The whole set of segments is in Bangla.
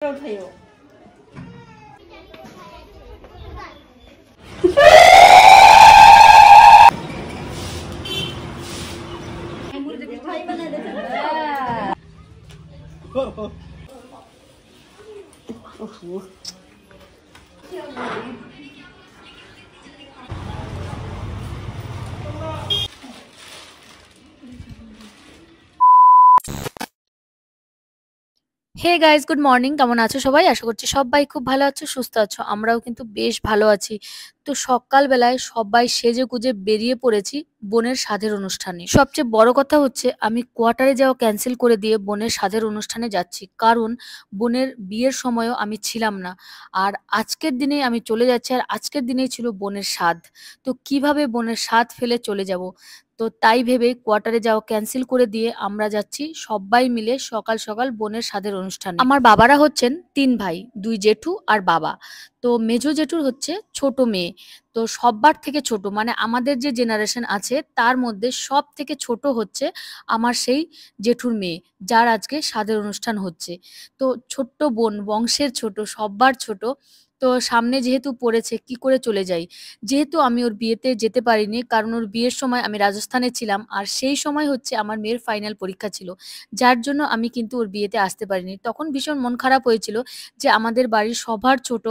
उठाइयो मिठाई बना देते হে গাইস, গুড মর্নিং। কেমন আছো সবাই? আশা করছি সবাই খুব ভালো আছো, সুস্থ আছো। আমরাও কিন্তু বেশ ভালো আছি। তো সকালবেলায় সবাই সেজে গুজে বেরিয়ে পড়েছি বোনের সাধের অনুষ্ঠানে। সবচেয়ে বড় কথা হচ্ছে আমি কোয়ার্টারে যাওয়া ক্যান্সেল করে দিয়ে বোনের সাধের অনুষ্ঠানে যাচ্ছি, কারণ বোনের বিয়ের সময়ও আমি ছিলাম না। আর আজকের দিনে আমি চলে যাচ্ছি, আর আজকের দিনেই ছিল বোনের সাধ। তো কিভাবে বোনের সাধ ফেলে চলে যাব? তো তাই ভেবে কোয়ার্টারে যাওয়া ক্যান্সেল করে দিয়ে আমরা যাচ্ছি সবাই মিলে সকাল সকাল বোনের সাধের অনুষ্ঠানে। আমার বাবারা হচ্ছেন ৩ ভাই, ২ জেঠু আর বাবা। তো মেজো জেঠুর হচ্ছে ছোট মেয়ে। তো সব্বার থেকে ছোট, মানে আমাদের যে জেনারেশন আছে তার মধ্যে সব থেকে ছোট হচ্ছে আমার সেই জেঠুর মেয়ে, যার আজকে সাধের অনুষ্ঠান হচ্ছে। তো ছোট্ট বোন, বংশের ছোট, সব্বার ছোট। তো সামনে যেহেতু পড়েছে, কি করে চলে যাই? যেহেতু আমি ওর বিয়েতে যেতে পারিনি, কারণ ওর বিয়ের সময় আমি রাজস্থানে ছিলাম, আর সেই সময় হচ্ছে আমার মেয়ের ফাইনাল পরীক্ষা ছিল, যার জন্য আমি কিন্তু ওর বিয়েতে আসতে পারিনি। তখন ভীষণ মন খারাপ হয়েছিল যে আমাদের বাড়ির সবার ছোট,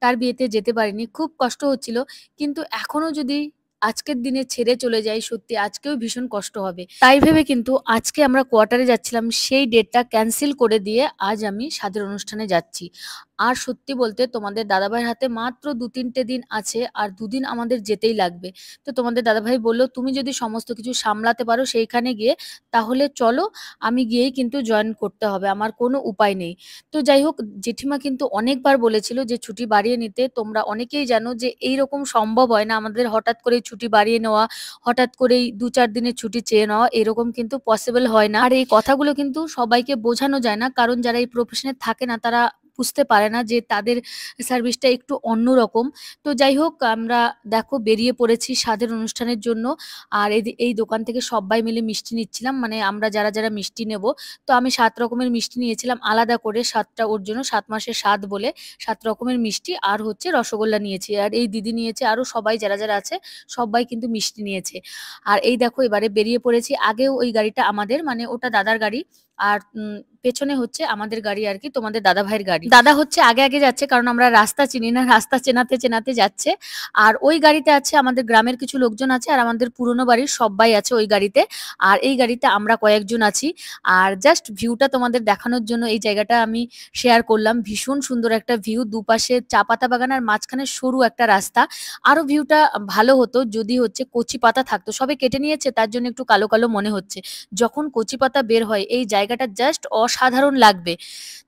তার বিয়েতে যেতে পারিনি, খুব কষ্ট হচ্ছিল। কিন্তু এখনো যদি আজকের দিনে ছেড়ে চলে যাই, সত্যি আজকেও ভীষণ কষ্ট হবে। তাই ভেবে কিন্তু আজকে আমরা কোয়ার্টারে যাচ্ছিলাম, সেই ডেটটা ক্যান্সেল করে দিয়ে আজ আমি সাধের অনুষ্ঠানে যাচ্ছি। আর সত্যি বলতে তোমাদের দাদাভাইয়ের হাতে মাত্র ২-৩টে দিন আছে, আর ২ দিন আমাদের যেতেই লাগবে। তো তোমাদের দাদাভাই বলল, তুমি যদি সমস্ত কিছু সামলাতে পারো সেইখানে গিয়ে, তাহলে চলো, আমি গিয়েই কিন্তু জয়েন করতে হবে, আমার কোনো উপায় নেই। তো যাই হোক, জেঠিমা কিন্তু অনেকবার বলেছিল যে ছুটি বাড়িয়ে নিতে। তোমরা অনেকেই জানো যে এইরকম সম্ভব হয় না আমাদের হঠাৎ করেই ছুটি বাড়িয়ে নেওয়া, হঠাৎ করেই ২-৪ দিনের ছুটি চেয়ে নেওয়া, এরকম কিন্তু পসিবল হয় না। আর এই কথাগুলো কিন্তু সবাইকে বোঝানো যায় না, কারণ যারা এই প্রফেশনে থাকে না তারা বুঝতে পারে না যে তাদের সার্ভিসটা একটু অন্যরকম। তো যাই হোক, আমরা দেখো বেরিয়ে পড়েছি সাধের অনুষ্ঠানের জন্য। আর এই দোকান থেকে সবাই মিলে মিষ্টি নিচ্ছিলাম, মানে আমরা যারা যারা মিষ্টি নেব। তো আমি ৭ রকমের মিষ্টি নিয়েছিলাম আলাদা করে, ৭টা ওর জন্য, ৭ মাসের স্বাদ বলে ৭ রকমের মিষ্টি, আর হচ্ছে রসগোল্লা নিয়েছি। আর এই দিদি নিয়েছে, আরো সবাই যারা যারা আছে সবাই কিন্তু মিষ্টি নিয়েছে। আর এই দেখো এবারে বেরিয়ে পড়েছি। আগেও ওই গাড়িটা আমাদের, মানে ওটা দাদার গাড়ি। আর পেছনে হচ্ছে আমাদের গাড়ি আর কি, তোমাদের দাদা ভাইয়ের গাড়ি। দাদা হচ্ছে আগে আগে যাচ্ছে, কারণ আমরা রাস্তা চিনি না, রাস্তা চেনাতে চেনাতে যাচ্ছে। আর ওই গাড়িতে আছে আমাদের গ্রামের কিছু লোকজন আছে, আর আমাদের পুরনো বাড়ির সবাই আছে ওই গাড়িতে। আর এই গাড়িতে আমরা কয়েকজন আছি। আর জাস্ট ভিউটা তোমাদের দেখানোর জন্য এই জায়গাটা আমি শেয়ার করলাম। ভীষণ সুন্দর একটা ভিউ, দুপাশে চা পাতা বাগান আর মাঝখানে সরু একটা রাস্তা। আরো ভিউটা ভালো হতো যদি হচ্ছে কচি পাতা থাকতো, সবে কেটে নিয়েছে তার জন্য একটু কালো কালো মনে হচ্ছে। যখন কচি পাতা বের হয় এই জায়গাটা জাস্ট অসাধারণ লাগবে।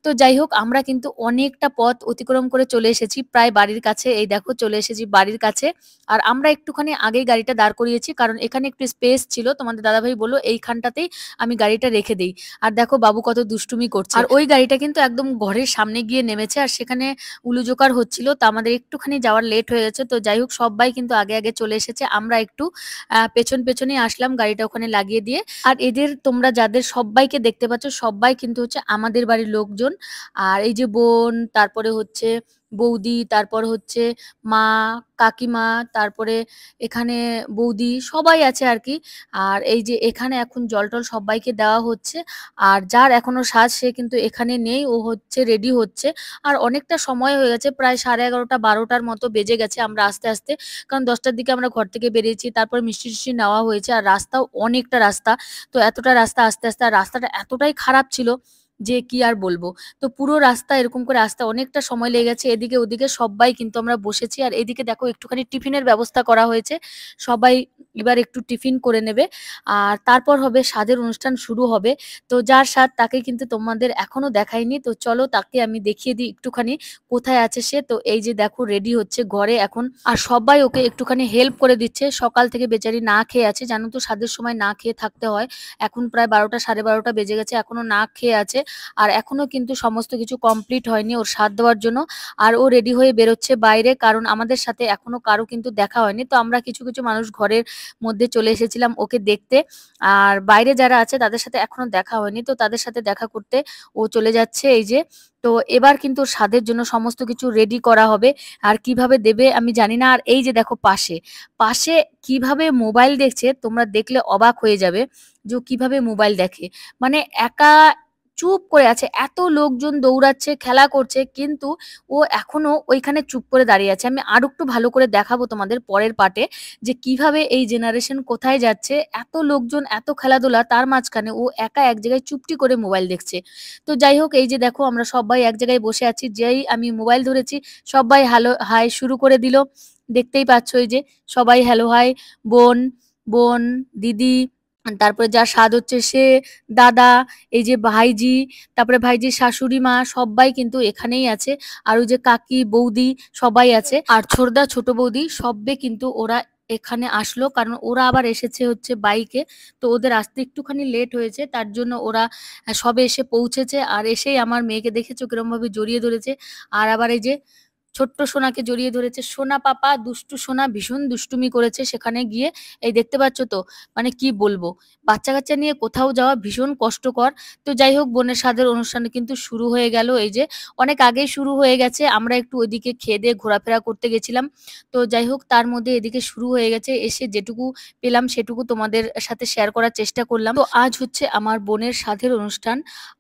তো যাই হোক, আমরা কিন্তু অনেকটা পথ অতিক্রম করে চলে এসেছি প্রায় বাড়ির কাছে। এই দেখো চলে এসেছি বাড়ির কাছে। আর আমরা একটুখানি আগেই গাড়িটা দাঁড় করিয়েছি, কারণ এখানে একটু স্পেস ছিল। তোমাদের দাদাভাই বললো এইখানটাতেই আমি গাড়িটা রেখে দেই। আর দেখো বাবু কত দুষ্টুমি করছে। আর ওই গাড়িটা কিন্তু একদম ঘরের সামনে গিয়ে নেমেছে, আর সেখানে উলুজোকার হচ্ছিল। তো আমাদের একটুখানি যাওয়ার লেট হয়ে গেছে। তো যাই হোক, সবাই কিন্তু আগে আগে চলে এসেছে, আমরা একটু পেছন পেছনেই আসলাম গাড়িটা ওখানে লাগিয়ে দিয়ে। আর এদের তোমরা যাদের সবাইকে দেখতে পাচ্ছ সবাই কিন্তু হচ্ছে আমাদের বাড়ির লোকজন। আর এই যে বোন, তারপরে হচ্ছে বৌদি, তারপর হচ্ছে মা, কাকিমা, তারপরে এখানে বৌদি, সবাই আছে আর কি। আর এই যে এখানে এখন জল টল সবাইকে দেওয়া হচ্ছে। আর যার এখনো সাজ সে কিন্তু এখানে নেই, ও হচ্ছে রেডি হচ্ছে। আর অনেকটা সময় হয়ে গেছে, প্রায় 11:30 12টার মতো বেজে গেছে আমরা আস্তে আস্তে, কারণ 10টার দিকে আমরা ঘর থেকে বেরিয়েছি। তারপর মিষ্টি টিষ্টি নেওয়া হয়েছে, আর রাস্তাও অনেকটা রাস্তা। তো এতটা রাস্তা আস্তে আস্তে, আর রাস্তাটা এতটাই খারাপ ছিল যে কি আর বলবো। তো পুরো রাস্তা এরকম করে আসতে অনেকটা সময় লেগে গেছে। এদিকে ওদিকে সবাই কিন্তু আমরা বসেছি। আর এদিকে দেখো একটুখানি টিফিনের ব্যবস্থা করা হয়েছে, সবাই এবার একটু টিফিন করে নেবে। আর তারপর হবে স্বাদের অনুষ্ঠান শুরু হবে। তো যার স্বাদ তাকে কিন্তু তোমাদের এখনো দেখাইনি, তো চলো তাকে আমি দেখিয়ে দিই একটুখানি কোথায় আছে সে। তো এই যে দেখো রেডি হচ্ছে ঘরে এখন, আর সবাই ওকে একটুখানি হেল্প করে দিচ্ছে। সকাল থেকে বেচারি না খেয়ে আছে, জানো তো স্বাদের সময় না খেয়ে থাকতে হয়। এখন প্রায় 12টা 12:30 বেজে গেছে, এখনো না খেয়ে আছে। আর এখনো কিন্তু সমস্ত কিছু কমপ্লিট হয়নি ওর সাধ দেওয়ার জন্য। আর ও রেডি হয়ে বেরোচ্ছে বাইরে, কারণ আমাদের সাথে এখনো কারো কিন্তু দেখা হয়নি। তো আমরা কিছু কিছু মানুষ ঘরের মধ্যে চলে এসেছিলাম ওকে দেখতে। আর বাইরে যারা আছে তাদের সাথে এখনো দেখা হয়নি, তো তাদের সাথে দেখা করতে ও চলে যাচ্ছে এই যে। তো এবার কিন্তু ওর স্বাদের জন্য সমস্ত কিছু রেডি করা হবে, আর কিভাবে দেবে আমি জানি না। আর এই যে দেখো পাশে পাশে কিভাবে মোবাইল দেখছে, তোমরা দেখলে অবাক হয়ে যাবে যে ও কিভাবে মোবাইল দেখে। মানে একা চুপ করে আছে, এত লোকজন দৌড়াচ্ছে খেলা করছে, কিন্তু ও এখনো ওইখানে চুপ করে দাঁড়িয়ে আছে। আমি আর একটু ভালো করে দেখাবো তোমাদের পরের পার্টে যে কিভাবে এই জেনারেশন কোথায় যাচ্ছে। এত লোকজন এত খেলাধুলা, তার মাঝখানে ও একা এক জায়গায় চুপটি করে মোবাইল দেখছে। তো যাই হোক, এই যে দেখো আমরা সবাই এক জায়গায় বসে আছি, যেই আমি মোবাইল ধরেছি সবাই হ্যালো হাই শুরু করে দিল। দেখতেই পাচ্ছ এই যে সবাই হ্যালো হাই, বোন বোন দিদি, তারপরে যার স্বাদ হচ্ছে সে, দাদা, এই যে ভাইজি, তারপরে ভাইজির শাশুড়ি মা সবাই কিন্তু এখানেই আছে। আর ওই যে কাকি বৌদি সবাই আছে, আর ছোটদা ছোট বৌদি সবে কিন্তু ওরা এখানে আসলো, কারণ ওরা আবার এসেছে হচ্ছে বাইকে। তো ওদের আসতে একটুখানি লেট হয়েছে, তার জন্য ওরা সবে এসে পৌঁছেছে। আর এসেই আমার মেয়েকে দেখেছো কিরম ভাবে জড়িয়ে ধরেছে। আর আবার এই যে ছোট্ট সোনাকে জড়িয়ে ধরেছে, সোনা পাপা দুষ্টু সোনা ভীষণ দুষ্টুমি করেছে সেখানে গিয়ে। এই দেখতে পাচ্ছ তো, মানে কি বলবো, বাচ্চা কাচ্চা নিয়ে কোথাও যাওয়া ভীষণ কষ্টকর। তো যাই হোক, বোনের সাধের অনুষ্ঠান কিন্তু শুরু হয়ে গেল, এই যে অনেক আগেই শুরু হয়ে গেছে। আমরা একটু ওইদিকে খেয়ে দিয়ে ঘোরাফেরা করতে গেছিলাম। তো যাই হোক, তার মধ্যে এদিকে শুরু হয়ে গেছে। এসে যেটুকু পেলাম সেটুকু তোমাদের সাথে শেয়ার করার চেষ্টা করলাম। তো আজ হচ্ছে আমার বোনের সাধের অনুষ্ঠান।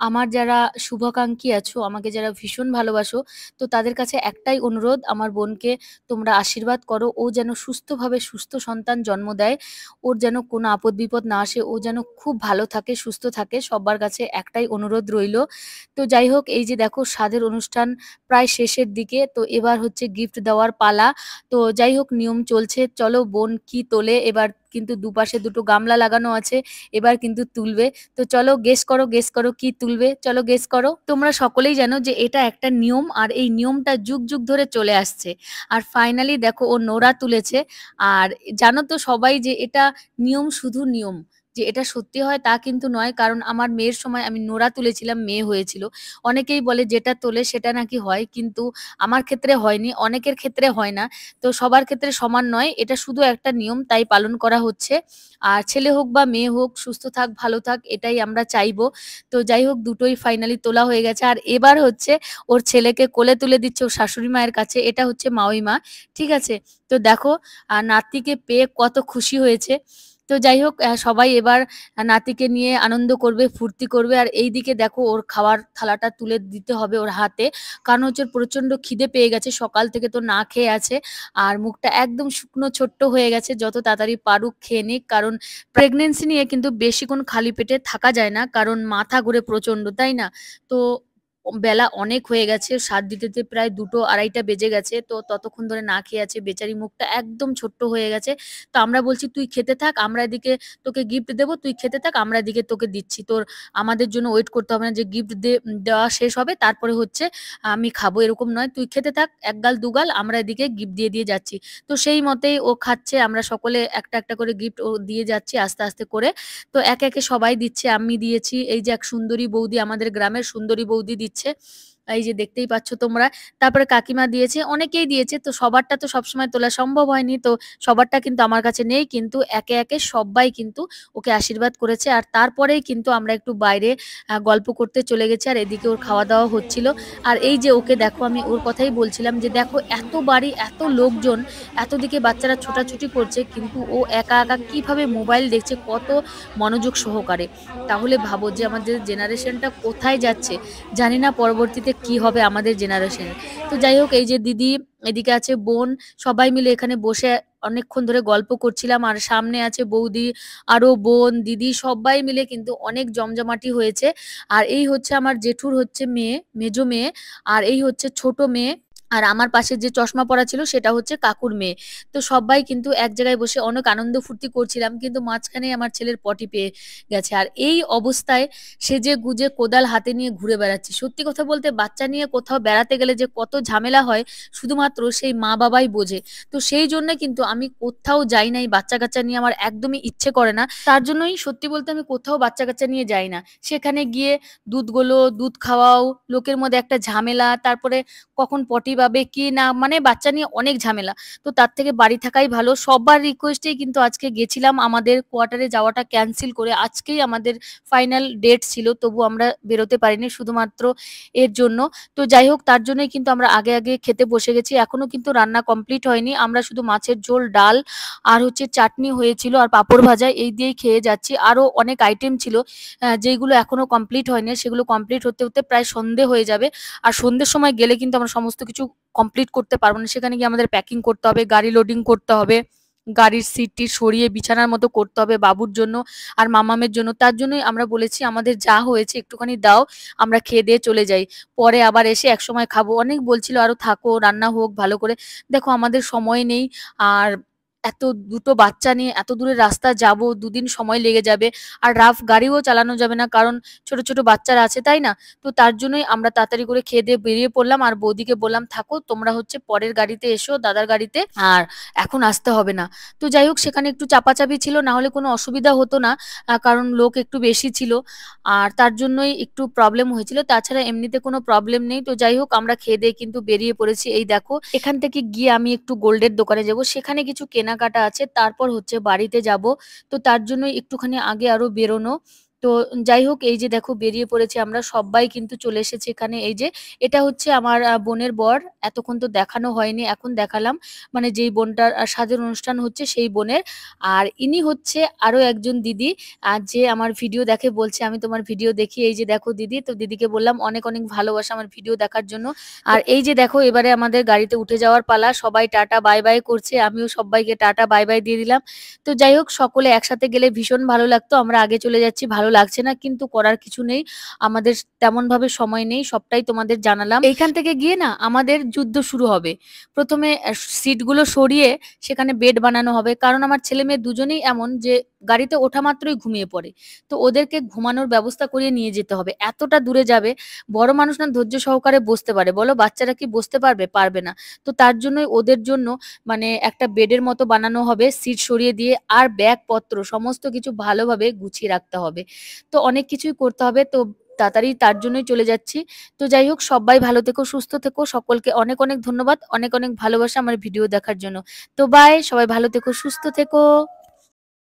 আমার যারা শুভাকাঙ্ক্ষী আছো, আমাকে যারা ভীষণ ভালোবাসো, তো তাদের কাছে একটাই অনুরোধ, আমার বোনকে তোমরা আশীর্বাদ করো। ও যেন সুস্থভাবে সুস্থ সন্তান জন্ম দেয়, ওর যেন কোনো আপদ বিপদ না আসে, ও যেন খুব ভালো থাকে সুস্থ থাকে, সবার কাছে একটাই অনুরোধ রইলো। তো যাই হোক, এই যে দেখো সাধের অনুষ্ঠান প্রায় শেষের দিকে, তো এবার হচ্ছে গিফট দেওয়ার পালা। তো যাই হোক, নিয়ম চলছে, চলো বোন কি তোলে এবার। কিন্তু দুপাশে দুটো গামলা লাগানো আছে, এবার কিন্তু তুলবে। তো চলো গেস করো, গেস করো কি তুলবে, চলো গেস করো। তোমরা সকলেই জানো যে এটা একটা নিয়ম, আর এই নিয়মটা যুগ যুগ ধরে চলে আসছে। আর ফাইনালি দেখো ও নোরা তুলেছে। আর জানো তো সবাই যে এটা নিয়ম, শুধু নিয়ম, যে এটা সত্যি হয় তা কিন্তু নয়। কারণ আমার মেয়ের সময় আমি নোরা তুলেছিলাম, মেয়ে হয়েছিল। অনেকেই বলে যেটা তোলে সেটা নাকি হয়, কিন্তু আমার ক্ষেত্রে হয়নি, অনেকের ক্ষেত্রে হয় না। তো সবার ক্ষেত্রে সমান নয়, এটা শুধু একটা নিয়ম, তাই পালন করা হচ্ছে। আর ছেলে হোক বা মেয়ে হোক, সুস্থ থাক ভালো থাক, এটাই আমরা চাইবো। তো যাই হোক, দুটোই ফাইনালি তোলা হয়ে গেছে। আর এবার হচ্ছে ওর ছেলেকে কোলে তুলে দিচ্ছে ওর শাশুড়ি মায়ের কাছে, এটা হচ্ছে মাউই মা। ঠিক আছে, তো দেখো নাতিকে পেয়ে কত খুশি হয়েছে। তো যাই হোক, সবাই এবার নাতিকে নিয়ে আনন্দ করবে, ফুর্তি করবে। আর এইদিকে দেখো ওর খাওয়ার থালাটা তুলে দিতে হবে ওর হাতে, কারণ হচ্ছে ওর প্রচন্ড খিদে পেয়ে গেছে, সকাল থেকে তো না খেয়ে আছে। আর মুখটা একদম শুকনো ছোট্ট হয়ে গেছে, যত তাড়াতাড়ি পারুক খেয়ে নিক। কারণ প্রেগনেন্সি নিয়ে কিন্তু বেশিক্ষণ খালি পেটে থাকা যায় না, কারণ মাথা ঘুরে প্রচন্ড, তাই না? তো বেলা অনেক হয়ে গেছে, সাত দিতে দিতে প্রায় 2-2:30 বেজে গেছে। তো ততক্ষণ ধরে না খেয়ে আছে বেচারি, মুখটা একদম ছোট্ট হয়ে গেছে। তো আমরা বলছি তুই খেতে থাক, আমরা এদিকে তোকে গিফট দেবো, তুই খেতে থাক, আমরা এদিকে তোকে দিচ্ছি। তোর আমাদের জন্য ওয়েট করতে হবে না যে গিফট দেওয়া শেষ হবে তারপরে হচ্ছে আমি খাবো, এরকম নয়। তুই খেতে থাক, এক গাল দু গাল, আমরা এদিকে গিফট দিয়ে দিয়ে যাচ্ছি। তো সেই মতেই ও খাচ্ছে, আমরা সকলে একটা একটা করে গিফট ও দিয়ে যাচ্ছি আস্তে আস্তে করে। তো একে একে সবাই দিচ্ছে, আমি দিয়েছি, এই যে এক সুন্দরী বৌদি, আমাদের গ্রামের সুন্দরী বৌদি দিচ্ছে, এই যে দেখতেই পাচ্ছ তোমরা। তারপরে কাকিমা দিয়েছে, অনেকেই দিয়েছে। তো সবারটা তো সবসময় তোলা সম্ভব হয়নি, তো সবারটা কিন্তু আমার কাছে নেই, কিন্তু একে একে সবাই কিন্তু ওকে আশীর্বাদ করেছে। আর তারপরেই কিন্তু আমরা একটু বাইরে গল্প করতে চলে গেছি, আর এদিকে ওর খাওয়া দাওয়া হচ্ছিল। আর এই যে ওকে দেখো, আমি ওর কথাই বলছিলাম যে দেখো এত বাড়ি, এত লোকজন, এত দিকে বাচ্চারা ছোটাছুটি করছে, কিন্তু ও একা একা কিভাবে মোবাইল দেখছে, কত মনোযোগ সহকারে। তাহলে ভাবো যে আমাদের জেনারেশনটা কোথায় যাচ্ছে, জানি না পরবর্তীতে কি হবে আমাদের জেনারেশন। তো যাই হোক, এই যে দিদি, এদিকে আছে বোন, সবাই মিলে এখানে বসে অনেকক্ষণ ধরে গল্প করছিলাম। আর সামনে আছে বৌদি, আরো বোন দিদি সবাই মিলে কিন্তু অনেক জমজমাটি হয়েছে। আর এই হচ্ছে আমার জেঠুর হচ্ছে মেয়ে, মেজো মেয়ে। আর এই হচ্ছে ছোট মেয়ে, আর আমার পাশে যে চশমা পরা ছিল সেটা হচ্ছে কাকুর মেয়ে। তো সবাই কিন্তু এক জায়গায় বসে অনেক আনন্দ ফুর্তি করছিলাম। কিন্তু মাঝখানেই আমার ছেলের পটি পেয়ে গেছে। আর এই অবস্থায় সেজে-গুজে কোদাল হাতে নিয়ে ঘুরে বেড়াচ্ছি। সত্যি কথা বলতে বাচ্চা নিয়ে কোথাও বেড়াতে গেলে যে কত ঝামেলা হয় শুধুমাত্র সেই মা-বাবাই বোঝে। তো সেই জন্য কিন্তু আমি কোথাও যাই না। এই বাচ্চা-কাচ্চা নিয়ে আমার একদমই ইচ্ছে করে না। তার জন্যই সত্যি বলতে আমি কোথাও বাচ্চা-কাচ্চা নিয়ে যাই না। সেখানে গিয়ে দুধ খাওয়াও, লোকের মধ্যে একটা ঝামেলা, তারপরে কখন পটি পাবে কি না, মানে বাচ্চা নিয়ে অনেক ঝামেলা। তো তার থেকে বাড়ি থাকাই ভালো। সবার রিকোয়েস্টেই কিন্তু আজকে গেছিলাম, আমাদের কোয়ার্টারে যাওয়াটা ক্যানসেল করে। আজকেই আমাদের ফাইনাল ডেট ছিল, তবু আমরা বেরোতে পারিনি শুধুমাত্র এর জন্য। তো যাই হোক, তার জন্যই কিন্তু আমরা আগে খেতে বসে গেছি। এখনো কিন্তু রান্না কমপ্লিট হয়নি। আমরা শুধু মাছের ঝোল, ডাল আর হচ্ছে চাটনি হয়েছিল আর পাঁপড় ভাজা, এই দিয়েই খেয়ে যাচ্ছি। আরো অনেক আইটেম ছিল যেইগুলো এখনো কমপ্লিট হয়নি। সেগুলো কমপ্লিট হতে প্রায় সন্ধে হয়ে যাবে। আর সন্ধ্যের সময় গেলে কিন্তু আমরা সমস্ত কিছু কমপ্লিট করতে পারবো না। সেখানে গিয়ে আমাদের প্যাকিং করতে হবে, গাড়ি লোডিং করতে হবে, গাড়ির সিট-টিট সরিয়ে বিছানার মতো করতে হবে বাবুর জন্য আর মামামের জন্য। তার জন্যই আমরা বলেছি আমাদের যা হয়েছে একটুখানি দাও, আমরা খেয়ে দিয়ে চলে যাই। পরে আবার এসে একসময় খাবো। অনেক বলছিল আরো থাকো, রান্না হোক ভালো করে। দেখো আমাদের সময় নেই। আর এত দুটো বাচ্চা নিয়ে এত দূরের রাস্তা যাবো, ২ দিন সময় লেগে যাবে। আর রাফ গাড়িও চালানো যাবে না, কারণ ছোট বাচ্চারা আছে, তাই না? তো তার জন্যই আমরা তাড়াতাড়ি করে খেয়ে দিয়ে বেরিয়ে পড়লাম। আর বৌদিকে বললাম থাকো, তোমরা হচ্ছে পরের গাড়িতে এসো, দাদার গাড়িতে, আর এখন আসতে হবে না। তো যাই হোক, সেখানে একটু চাপাচাপি ছিল, না হলে কোনো অসুবিধা হতো না। কারণ লোক একটু বেশি ছিল। আর তার জন্যই একটু প্রবলেম হয়েছিল। তাছাড়া এমনিতে কোনো প্রবলেম নেই। তো যাই হোক, আমরা খেয়ে দিয়ে কিন্তু বেরিয়ে পড়েছি। এই দেখো, এখান থেকে গিয়ে আমি একটু গোল্ডের দোকানে যাবো। সেখানে কিছু কেনাকাটা আছে। তারপর হচ্ছে বাড়িতে যাবো। তো তার জন্যই একটুখানি আগে আরো বেরোনো। তো যাই হোক, এই যে দেখো বেরিয়ে পড়েছি আমরা। সব্বাই কিন্তু চলে এসেছে এখানে। এই যে এটা হচ্ছে আমার বোনের বর। এতক্ষণ তো দেখানো হয়নি, এখন দেখালাম। মানে যেই বোনটার সাধের অনুষ্ঠান হচ্ছে সেই বোনের। আর ইনি হচ্ছে আরো একজন দিদি, যে আমার ভিডিও দেখে, বলছে আমি তোমার ভিডিও দেখি। এই যে দেখো দিদি। তো দিদিকে বললাম অনেক ভালোবাসা আমার ভিডিও দেখার জন্য। আর এই যে দেখো, এবারে আমাদের গাড়িতে উঠে যাওয়ার পালা। সবাই টাটা বাই বাই করছে। আমিও সব্বাইকে টাটা বাই বাই দিয়ে দিলাম। তো যাই হোক, সকলে একসাথে গেলে ভীষণ ভালো লাগতো। আমরা আগে চলে যাচ্ছি, ভালো লাগছে না, কিন্তু করার কিছু নেই। আমাদের তেমন ভাবে সময় নেই, সবটাই তোমাদের জানালাম। এইখান থেকে গিয়ে না আমাদের যুদ্ধ শুরু হবে। প্রথমে সিটগুলো সরিয়ে সেখানে বেড বানানো হবে, কারণ আমার ছেলে মেয়ে দুজনেই এমন যে গাড়িতে ওঠা মাত্রই ঘুমিয়ে পড়ে। তো ওদেরকে ঘুমানোর ব্যবস্থা করিয়ে নিয়ে যেতে হবে। এতটা দূরে যাবে, বড় মানুষ না ধৈর্য সহকারে বসতে পারে, বলো বাচ্চারা কি বসতে পারবে? পারবে না। তো তার জন্যই ওদের জন্য মানে একটা বেডের মতো বানানো হবে, সিট সরিয়ে দিয়ে। আর ব্যাগপত্র সমস্ত কিছু ভালোভাবে গুছিয়ে রাখতে হবে। তো অনেক কিছুই করতে হবে। তো তাড়াতাড়ি তার জন্যই চলে যাচ্ছি। তো যাই হোক, সবাই ভালো থেকো, সুস্থ থেকো। সকলকে অনেক ধন্যবাদ, অনেক ভালোবাসা আমার ভিডিও দেখার জন্য। তো বাই, সবাই ভালো থেকো, সুস্থ থেকো।